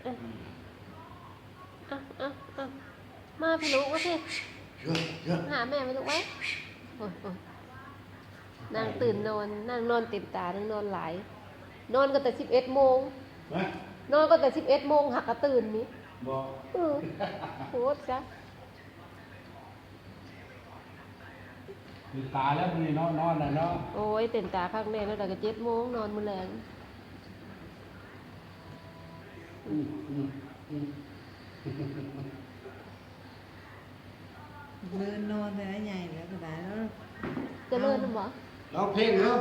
อ่ะอ่ะอ่ะอ่ะมาพี่ลูกมาสิหาแม่ไปลูกไว้โอ้ยโอ้ยนางตื่นนอนนางนอนเต็มตานางนอนหลายนอนก็แต่11 โมงนอนก็แต่11 โมงหักกระตื่นนี่บอกโคตรจ้ะตื่นตาแล้วมันนี่นอนนะเนาะโอ้ยเต็มตาข้างแม่แล้วแต่ก็7 โมงนอนมื้อแลงเดินนอนได้ใหญ่แล้วก็ได้แล้วจะเลิศหรือเปล่าร้องเพลงเนาะ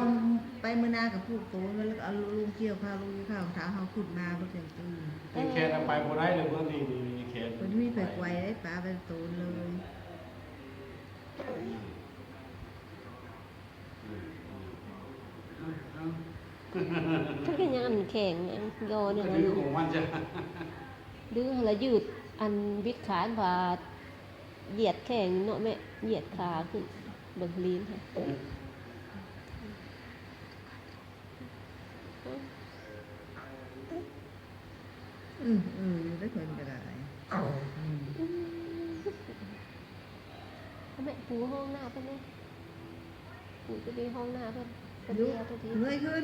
ไปมือนากับพูกโตแล้วก็เอาลุงเกี่ยวข้าวลุงเกี่ยวข้าวเท้าเขาขุดมาเพื่อเต็มตื่นแค่ไปบ่ได้เลยเพื่อนนี่แค่คนที่มีไฟไกวได้ปลาเป็นโตเลยถ้าเป็นยังอันแข็งยังยอเนี่ยนะดื้อของมันจะดื้อแล้วยืดอันบิดขาผ่าเหยียดแข็งเนาะแม่เหยียดขาขึ้นเบิ่งลิ้นค่ะได้คนก็ได้แม่ปูห้องหน้าเพิ่นเลยปูจะมีห้องหน้าเพิ่นยุเงยขึ้น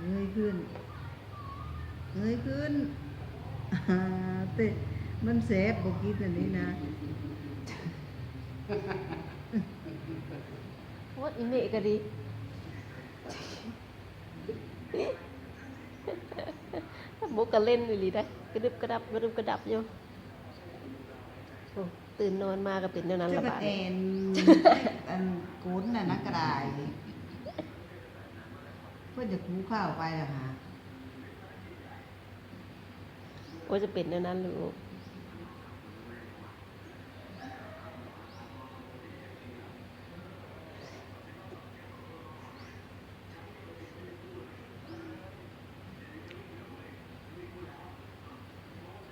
เงยขึ้นเงยขึ้นเตะมันเสพบอกกินอันนี้นะว่าอีเมะก็ดีบุกก็เล่นอยู่ลีได้กระดึบกระดับกระดึบกระดับอยู่ตื่นนอนมาก็เป็นแนวนั้นละบาดอันกุ้นน่ะนักกระไดเพื่อจะคูข้าวไปล่ะฮะว่าจะเป็นแนวนั้นหรือ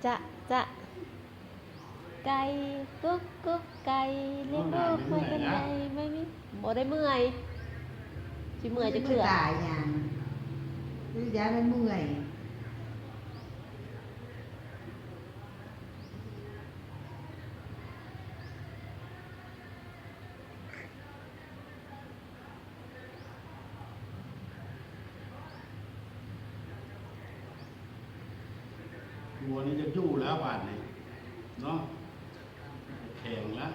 จะไก่กุ๊กกุ๊กไก่เลี้ยงลูกไม่เป็นไรไม่มีบ่ได้เมื่อยสิเมื่อยจะเกลือตายอย่างคือยาได้เมื่อยหัวนี้จะยู่แล้วบาดนี้เนาะแข็งแล้ว